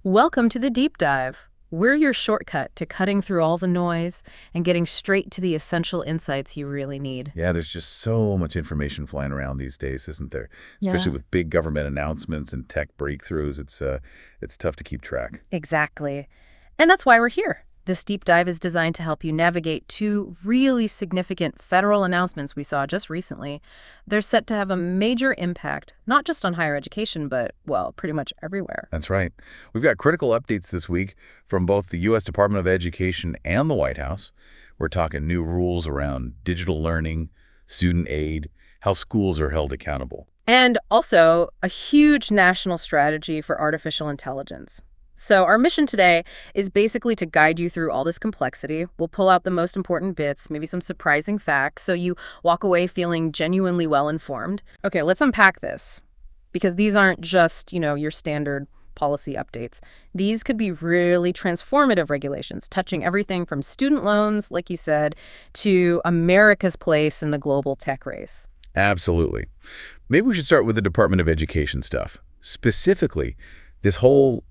Welcome to the Deep Dive. We're your shortcut to cutting through all the noise and getting straight to the essential insights you really need. Yeah, there's just so much information flying around these days, isn't there? Especially Yeah, with big government announcements and tech breakthroughs, it's tough to keep track. exactly. And that's why we're here. This deep dive is designed to help you navigate two really significant federal announcements we saw just recently. They're set to have a major impact, not just on higher education, but, well, pretty much everywhere. That's right. We've got critical updates this week from both the U.S. Department of Education and the White House. We're talking new rules around digital learning, student aid, how schools are held accountable. And also a huge national strategy for artificial intelligence. So our mission today is basically to guide you through all this complexity. We'll pull out the most important bits, maybe some surprising facts, so you walk away feeling genuinely well-informed. Okay, let's unpack this, because these aren't just, your standard policy updates. These could be really transformative regulations, touching everything from student loans, like you said, to America's place in the global tech race. Absolutely. Maybe we should start with the Department of Education stuff. Specifically, this whole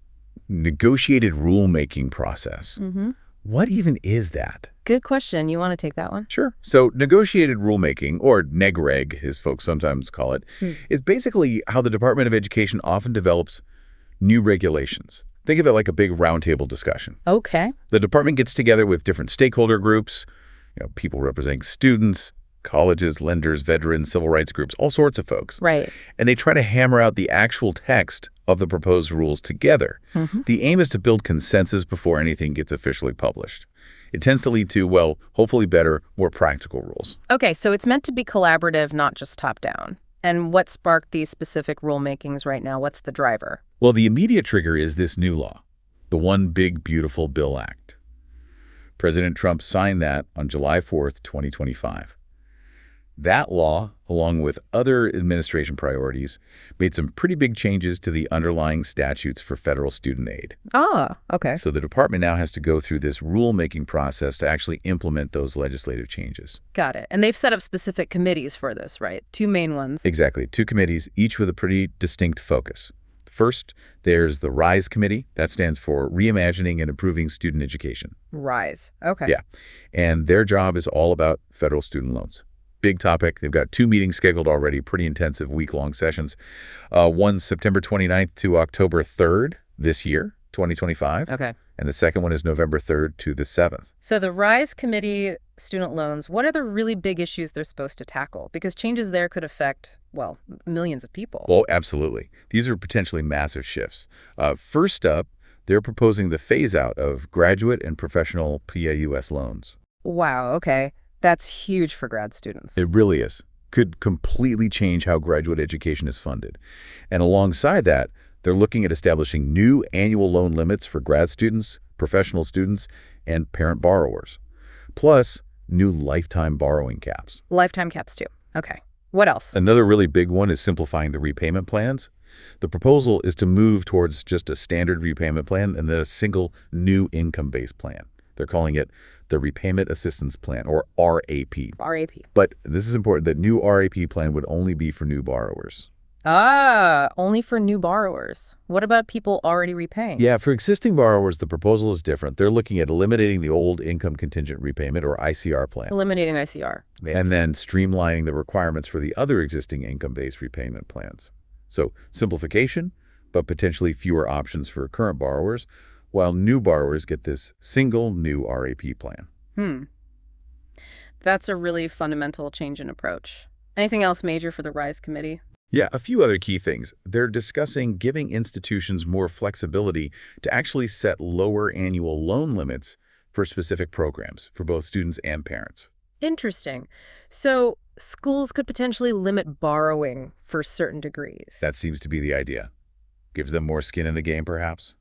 negotiated rulemaking process. What even is that? Good question. You want to take that one? Sure. So negotiated rulemaking, or NEGREG, as folks sometimes call it, is basically how the Department of Education often develops new regulations. Think of it like a big roundtable discussion. Okay. The department gets together with different stakeholder groups, people representing students, colleges, lenders, veterans, civil rights groups, all sorts of folks. Right. And they try to hammer out the actual text of the proposed rules together. The aim is to build consensus before anything gets officially published. It tends to lead to, well, hopefully better, more practical rules. Okay, so it's meant to be collaborative, not just top-down. And what sparked these specific rulemakings right now? What's the driver? Well, the immediate trigger is this new law, the One Big Beautiful Bill Act. President Trump signed that on July 4th, 2025. That law, along with other administration priorities, made some pretty big changes to the underlying statutes for federal student aid. Ah, okay. So the department now has to go through this rulemaking process to actually implement those legislative changes. Got it. And they've set up specific committees for this, right? Two main ones. Exactly. Two committees, each with a pretty distinct focus. First, there's the RISE Committee. That stands for Reimagining and Improving Student Education. RISE. Okay. Yeah. And their job is all about federal student loans. Big topic. They've got 2 meetings scheduled already, pretty intensive week-long sessions. One's September 29th to October 3rd this year, 2025. Okay. And the second one is November 3rd to the 7th. So the RISE Committee, student loans, what are the really big issues they're supposed to tackle? Because changes there could affect, well, millions of people. Oh, absolutely. These are potentially massive shifts. First up, they're proposing the phase-out of graduate and professional PAUS loans. Wow, okay. That's huge for grad students. It really is. Could completely change how graduate education is funded. And alongside that, they're looking at establishing new annual loan limits for grad students, professional students, and parent borrowers. Plus, new lifetime borrowing caps. Lifetime caps, too. Okay. What else? Another really big one is simplifying the repayment plans. The proposal is to move towards just a standard repayment plan and then a single new income-based plan. They're calling it the Repayment Assistance Plan, or RAP. RAP. But this is important, that new RAP plan would only be for new borrowers. Ah, only for new borrowers. What about people already repaying? Yeah, for existing borrowers, the proposal is different. They're looking at eliminating the old income contingent repayment, or ICR plan, Eliminating ICR. and then streamlining the requirements for the other existing income-based repayment plans. So simplification, but potentially fewer options for current borrowers, while new borrowers get this single new RAP plan. That's a really fundamental change in approach. Anything else major for the RISE Committee? Yeah, a few other key things. They're discussing giving institutions more flexibility to actually set lower annual loan limits for specific programs for both students and parents. Interesting. So schools could potentially limit borrowing for certain degrees. That seems to be the idea. Gives them more skin in the game, perhaps.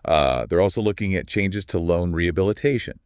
They're also looking at changes to loan rehabilitation.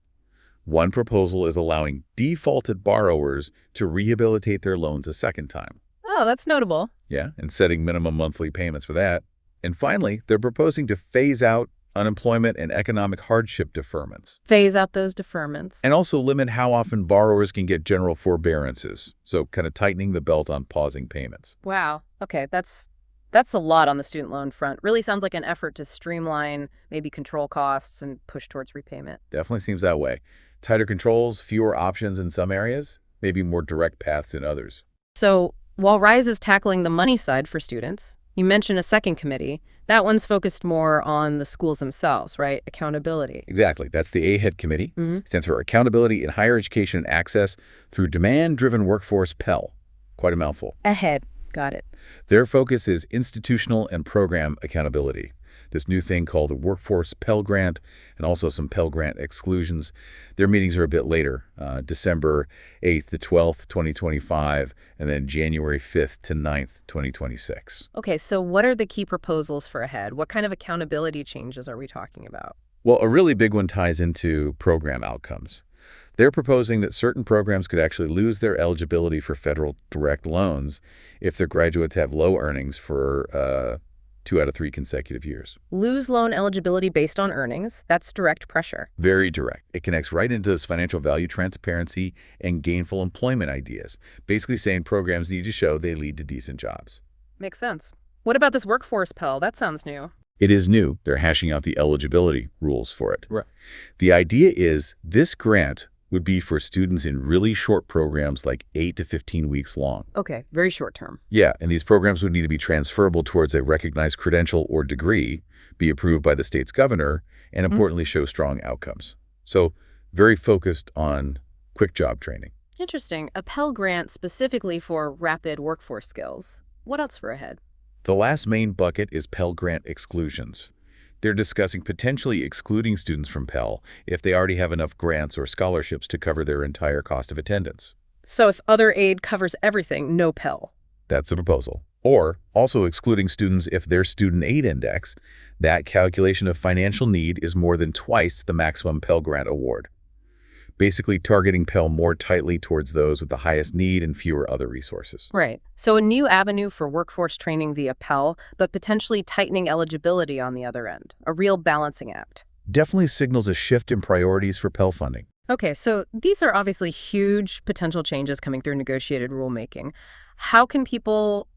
One proposal is allowing defaulted borrowers to rehabilitate their loans a second time. Oh, that's notable. Yeah, and setting minimum monthly payments for that. And finally, they're proposing to phase out unemployment and economic hardship deferments. Phase out those deferments. And also limit how often borrowers can get general forbearances. So kind of tightening the belt on pausing payments. Wow. Okay, that's That's a lot on the student loan front. Really sounds like an effort to streamline, maybe control costs and push towards repayment. Definitely seems that way. Tighter controls, fewer options in some areas, maybe more direct paths in others. So while RISE is tackling the money side for students, you mentioned a second committee. That one's focused more on the schools themselves, right? Accountability. Exactly. That's the AHEAD Committee. Hmm. Stands for Accountability in Higher Education and Access Through Demand-Driven Workforce, Pell. Quite a mouthful. Ahead. Got it. Their focus is institutional and program accountability. This new thing called the Workforce Pell Grant and also some Pell Grant exclusions. Their meetings are a bit later, December 8th to 12th, 2025, and then January 5th to 9th, 2026. Okay, so what are the key proposals for ahead? What kind of accountability changes are we talking about? Well, a really big one ties into program outcomes. They're proposing that certain programs could actually lose their eligibility for federal direct loans if their graduates have low earnings for 2 out of 3 consecutive years. Lose loan eligibility based on earnings. That's direct pressure. Very direct. It connects right into this financial value transparency and gainful employment ideas, basically saying programs need to show they lead to decent jobs. Makes sense. What about this workforce Pell? That sounds new. It is new. They're hashing out the eligibility rules for it. Right. The idea is this grant would be for students in really short programs like 8 to 15 weeks long. Okay, very short term. Yeah, and these programs would need to be transferable towards a recognized credential or degree, be approved by the state's governor, and importantly show strong outcomes. So very focused on quick job training. Interesting. A Pell Grant specifically for rapid workforce skills. What else for ahead? The last main bucket is Pell Grant exclusions. They're discussing potentially excluding students from Pell if they already have enough grants or scholarships to cover their entire cost of attendance. So if other aid covers everything, no Pell. That's the proposal. Or also excluding students if their student aid index, that calculation of financial need, is more than twice the maximum Pell Grant award. Basically targeting Pell more tightly towards those with the highest need and fewer other resources. Right. So a new avenue for workforce training via Pell, but potentially tightening eligibility on the other end. A real balancing act. Definitely signals a shift in priorities for Pell funding. Okay, so these are obviously huge potential changes coming through negotiated rulemaking. How can people,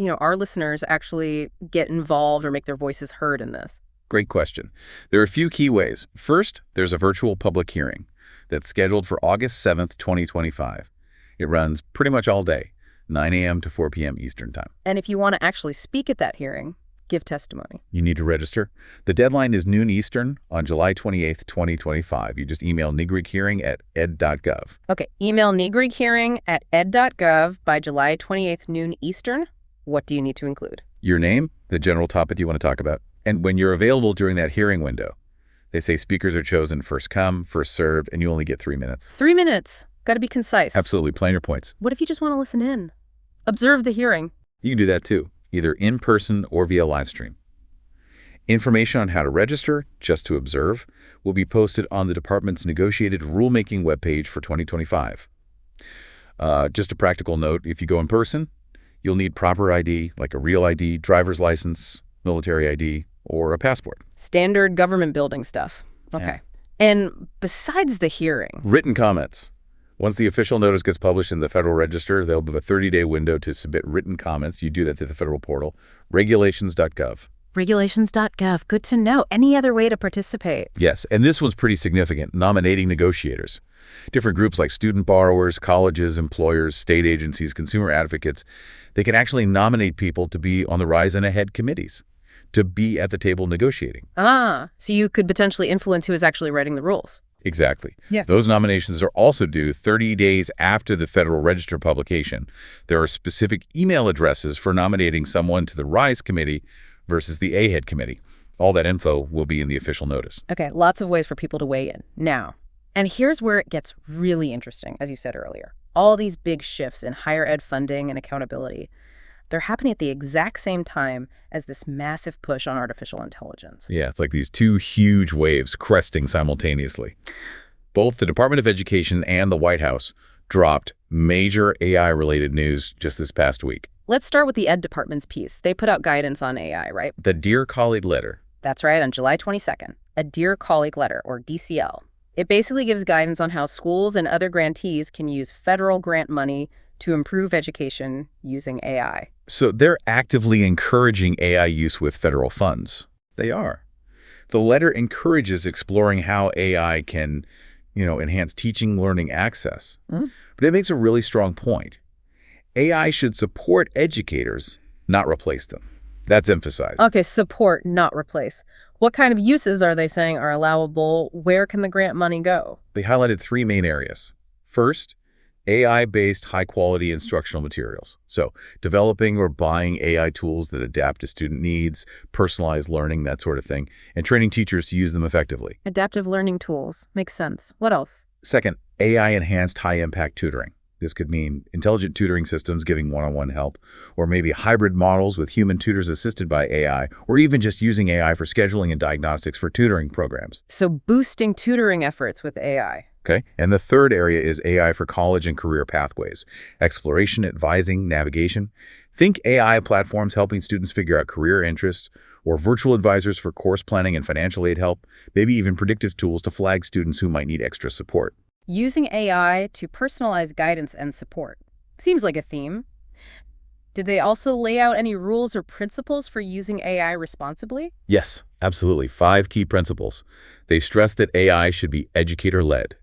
our listeners, actually get involved or make their voices heard in this? Great question. There are a few key ways. First, there's a virtual public hearing that's scheduled for August 7th, 2025. It runs pretty much all day, 9 a.m. to 4 p.m. Eastern Time. And if you want to actually speak at that hearing, give testimony. You need to register. The deadline is noon Eastern on July 28th, 2025. You just email nigrichearing@ed.gov. Okay, email nigrichearing@ed.gov by July 28th, noon Eastern. What do you need to include? Your name, the general topic you want to talk about, and when you're available during that hearing window. They say speakers are chosen first come, first served, and you only get 3 minutes. 3 minutes. Got to be concise. Absolutely. Plan your points. What if you just want to listen in? Observe the hearing. You can do that too, either in person or via live stream. Information on how to register, just to observe, will be posted on the department's negotiated rulemaking webpage for 2025. Just a practical note, if you go in person, you'll need proper ID, like a real ID, driver's license, military ID, or a passport. Standard government building stuff. Okay. Yeah. And besides the hearing, Written comments. Once the official notice gets published in the Federal Register, there'll be a 30-day window to submit written comments. You do that through the federal portal, regulations.gov. regulations.gov. Good to know. Any other way to participate? Yes, and this one's pretty significant, nominating negotiators. Different groups like student borrowers, colleges, employers, state agencies, consumer advocates, they can actually nominate people to be on the RISE and AHEAD committees, to be at the table negotiating. So you could potentially influence who is actually writing the rules. Exactly. Yeah. Those nominations are also due 30 days after the Federal Register publication. There are specific email addresses for nominating someone to the RISE committee versus the AHEAD committee. All that info will be in the official notice. Okay, lots of ways for people to weigh in. Now, and here's where it gets really interesting, as you said earlier. All these big shifts in higher ed funding and accountability, they're happening at the exact same time as this massive push on artificial intelligence. Yeah, it's like these two huge waves cresting simultaneously. Both the Department of Education and the White House dropped major AI-related news just this past week. Let's start with the Ed Department's piece. They put out guidance on AI, right? The Dear Colleague letter. That's right, on July 22nd, a Dear Colleague letter, or DCL. It basically gives guidance on how schools and other grantees can use federal grant money to improve education using AI. So they're actively encouraging AI use with federal funds. They are. The letter encourages exploring how AI can, enhance teaching, learning access. But it makes a really strong point. AI should support educators, not replace them. That's emphasized. Okay, support, not replace. What kind of uses are they saying are allowable? Where can the grant money go? They highlighted three main areas. First, AI-based high-quality instructional materials. So developing or buying AI tools that adapt to student needs, personalized learning, that sort of thing, and training teachers to use them effectively. Adaptive learning tools. Makes sense. What else? Second, AI-enhanced high-impact tutoring. This could mean intelligent tutoring systems giving one-on-one help, or maybe hybrid models with human tutors assisted by AI, or even just using AI for scheduling and diagnostics for tutoring programs. So boosting tutoring efforts with AI. Okay. And the third area is AI for college and career pathways, exploration, advising, navigation. Think AI platforms helping students figure out career interests, or virtual advisors for course planning and financial aid help, maybe even predictive tools to flag students who might need extra support. Using AI to personalize guidance and support. Seems like a theme. Did they also lay out any rules or principles for using AI responsibly? Yes, absolutely. 5 key principles. They stress that AI should be educator-led.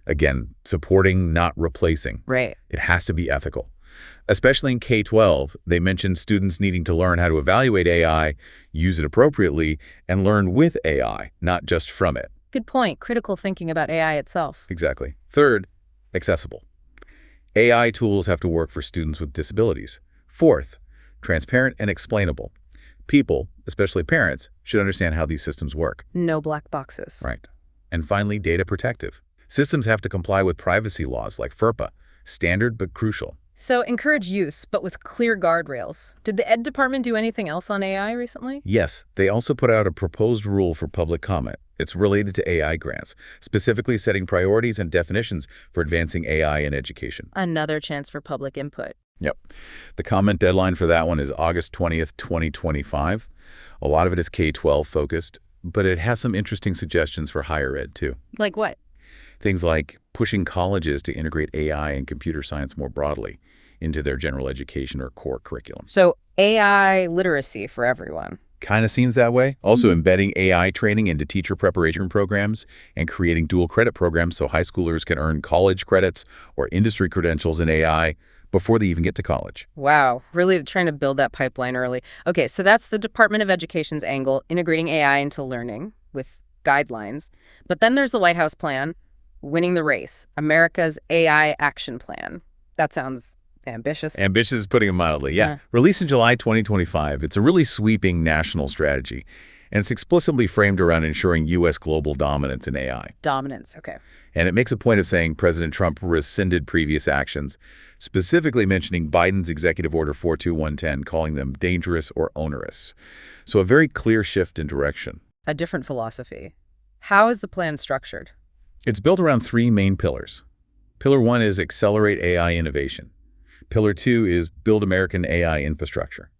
Again, supporting, not replacing. Right. It has to be ethical. Especially in K-12, they mention students needing to learn how to evaluate AI, use it appropriately, and learn with AI, not just from it. Good point. Critical thinking about AI itself. Exactly. Third, accessible. AI tools have to work for students with disabilities. Fourth, transparent and explainable. People, especially parents, should understand how these systems work. No black boxes. Right. And finally, data protective. Systems have to comply with privacy laws like FERPA, standard but crucial. So encourage use, but with clear guardrails. Did the Ed Department do anything else on AI recently? Yes, they also put out a proposed rule for public comment. It's related to AI grants, specifically setting priorities and definitions for advancing AI in education. Another chance for public input. Yep. The comment deadline for that one is August 20th, 2025. A lot of it is K-12 focused, but it has some interesting suggestions for higher ed too. Like what? Things like pushing colleges to integrate AI and computer science more broadly into their general education or core curriculum. So AI literacy for everyone. Kind of seems that way. Also embedding AI training into teacher preparation programs and creating dual credit programs so high schoolers can earn college credits or industry credentials in AI before they even get to college. Wow, really trying to build that pipeline early. Okay, so that's the Department of Education's angle, integrating AI into learning with guidelines. But then there's the White House plan, winning the race, America's AI action plan. That sounds ambitious. Ambitious is putting it mildly, yeah. Released in July 2025, it's a really sweeping national strategy, and it's explicitly framed around ensuring U.S. global dominance in AI. Dominance, okay. And it makes a point of saying President Trump rescinded previous actions, specifically mentioning Biden's Executive Order 42110, calling them dangerous or onerous. So a very clear shift in direction. A different philosophy. How is the plan structured? It's built around 3 main pillars. Pillar 1 is accelerate AI innovation. Pillar 2 is build American AI infrastructure.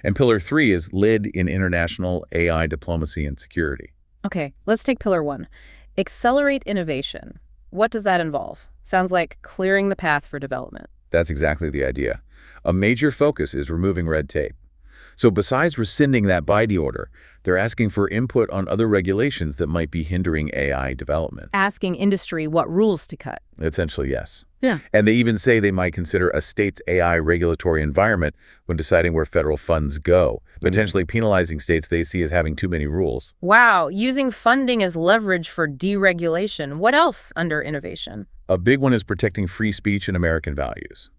And Pillar 3 is lead in international AI diplomacy and security. Okay, let's take Pillar 1. Accelerate innovation. What does that involve? Sounds like clearing the path for development. That's exactly the idea. A major focus is removing red tape. So besides rescinding that Biden order, they're asking for input on other regulations that might be hindering AI development. Asking industry what rules to cut. Essentially, yes. Yeah. And they even say they might consider a state's AI regulatory environment when deciding where federal funds go, potentially penalizing states they see as having too many rules. Wow, using funding as leverage for deregulation. What else under innovation? A big one is protecting free speech and American values.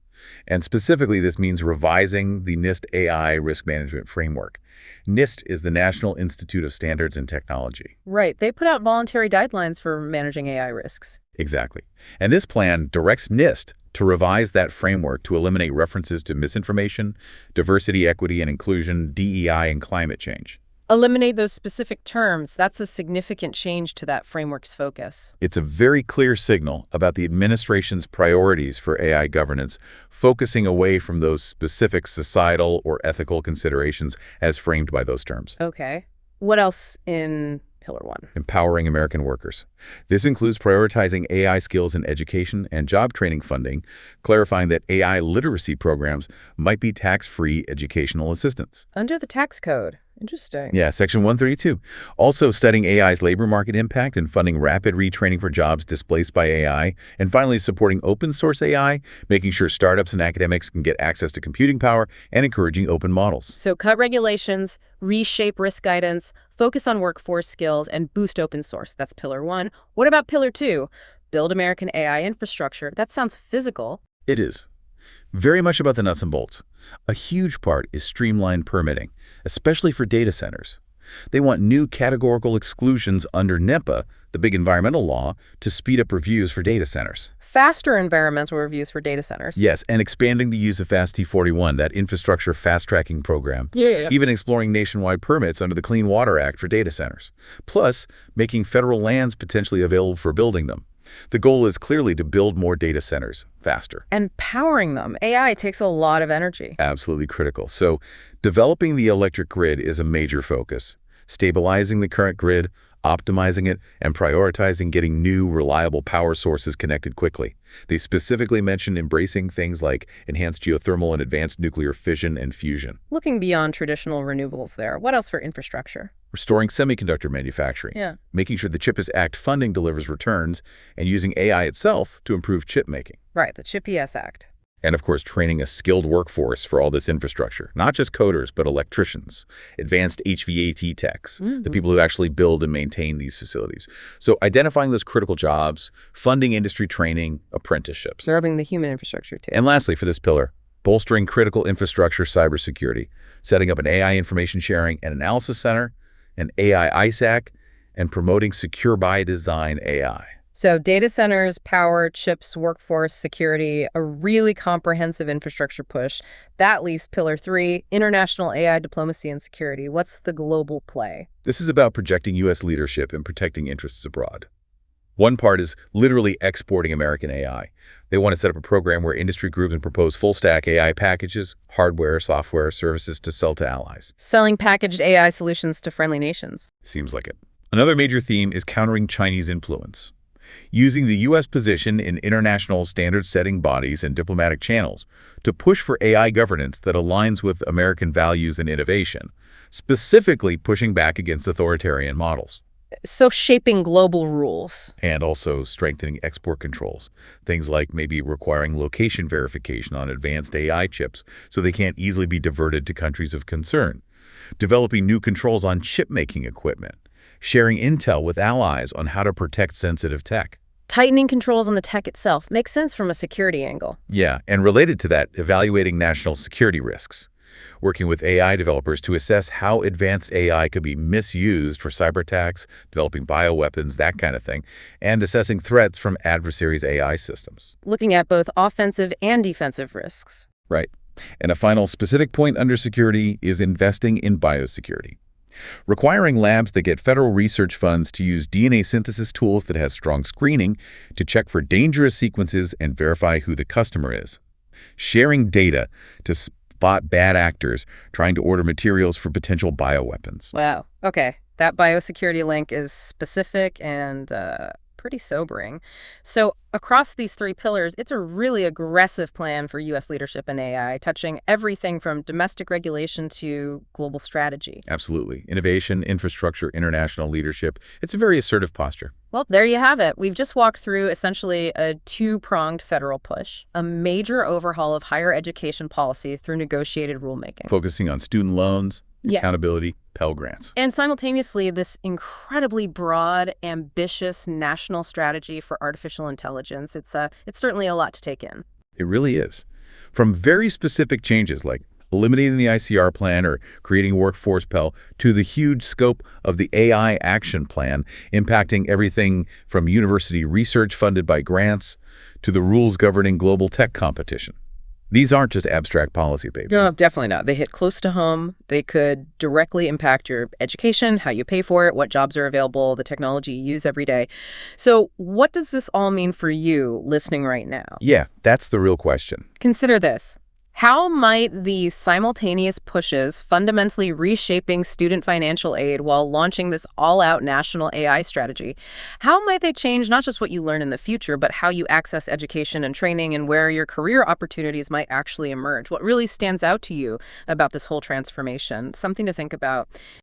And specifically, this means revising the NIST AI risk management framework. NIST is the National Institute of Standards and Technology. Right. They put out voluntary guidelines for managing AI risks. Exactly. And this plan directs NIST to revise that framework to eliminate references to misinformation, diversity, equity, and inclusion, DEI, and climate change. Eliminate those specific terms. That's a significant change to that framework's focus. It's a very clear signal about the administration's priorities for AI governance, focusing away from those specific societal or ethical considerations as framed by those terms. Okay. What else in pillar one. Empowering American workers. This includes prioritizing AI skills in education and job training funding, clarifying that AI literacy programs might be tax-free educational assistance. Under the tax code. Interesting. Yeah, Section 132. Also studying AI's labor market impact and funding rapid retraining for jobs displaced by AI. And finally, supporting open source AI, making sure startups and academics can get access to computing power and encouraging open models. So cut regulations, reshape risk guidance, focus on workforce skills, and boost open source. That's pillar one. What about pillar two? Build American AI infrastructure. That sounds physical. It is. Very much about the nuts and bolts. A huge part is streamlined permitting, especially for data centers. They want new categorical exclusions under NEPA, the big environmental law, to speed up reviews for data centers. Faster environmental reviews for data centers. Yes, and expanding the use of FAST-T41, that infrastructure fast-tracking program. Yeah. Even exploring nationwide permits under the Clean Water Act for data centers. Plus, making federal lands potentially available for building them. The goal is clearly to build more data centers faster. And powering them. AI takes a lot of energy. Absolutely critical. So developing the electric grid is a major focus. Stabilizing the current grid, optimizing it, and prioritizing getting new, reliable power sources connected quickly. They specifically mentioned embracing things like enhanced geothermal and advanced nuclear fission and fusion. Looking beyond traditional renewables there. What else for infrastructure? Restoring semiconductor manufacturing. Yeah. Making sure the CHIPS Act funding delivers returns, and using AI itself to improve chip making. Right, the CHIPS Act. And of course, training a skilled workforce for all this infrastructure. Not just coders, but electricians, advanced HVAC techs, the people who actually build and maintain these facilities. So identifying those critical jobs, funding industry training, apprenticeships. Preserving the human infrastructure, too. And lastly, for this pillar, bolstering critical infrastructure cybersecurity, setting up an AI information sharing and analysis center, an AI ISAC, and promoting secure by design AI. So data centers, power, chips, workforce, security, a really comprehensive infrastructure push. That leaves pillar three, international AI diplomacy and security. What's the global play? This is about projecting U.S. leadership and protecting interests abroad. One part is literally exporting American AI. They want to set up a program where industry groups and propose full-stack AI packages, hardware, software, services to sell to allies. Selling packaged AI solutions to friendly nations. Seems like it. Another major theme is countering Chinese influence. Using the U.S. position in international standard-setting bodies and diplomatic channels to push for AI governance that aligns with American values and innovation, specifically pushing back against authoritarian models. So shaping global rules. And also strengthening export controls. Things like maybe requiring location verification on advanced AI chips so they can't easily be diverted to countries of concern. Developing new controls on chip-making equipment. Sharing intel with allies on how to protect sensitive tech. Tightening controls on the tech itself makes sense from a security angle. Yeah, and related to that, evaluating national security risks. Working with AI developers to assess how advanced AI could be misused for cyber attacks, developing bioweapons, that kind of thing, and assessing threats from adversaries' AI systems. Looking at both offensive and defensive risks. Right. And a final specific point under security is investing in biosecurity. Requiring labs that get federal research funds to use DNA synthesis tools that have strong screening to check for dangerous sequences and verify who the customer is. Sharing data to spot bad actors trying to order materials for potential bioweapons. Wow. Okay. That biosecurity link is specific and pretty sobering. So across these three pillars, it's a really aggressive plan for U.S. leadership in AI, touching everything from domestic regulation to global strategy. Absolutely. Innovation, infrastructure, international leadership. It's a very assertive posture. Well, there you have it. We've just walked through essentially a two-pronged federal push, a major overhaul of higher education policy through negotiated rulemaking. Focusing on student loans, accountability, Pell Grants. And simultaneously, this incredibly broad, ambitious national strategy for artificial intelligence. It's certainly a lot to take in. It really is. From very specific changes like eliminating the ICR plan or creating workforce Pell to the huge scope of the AI action plan, impacting everything from university research funded by grants to the rules governing global tech competition. These aren't just abstract policy papers. No, definitely not. They hit close to home. They could directly impact your education, how you pay for it, what jobs are available, the technology you use every day. So what does this all mean for you listening right now? Yeah, that's the real question. Consider this. How might these simultaneous pushes fundamentally reshaping student financial aid while launching this all-out national AI strategy? How might they change not just what you learn in the future, but how you access education and training and where your career opportunities might actually emerge? What really stands out to you about this whole transformation? Something to think about.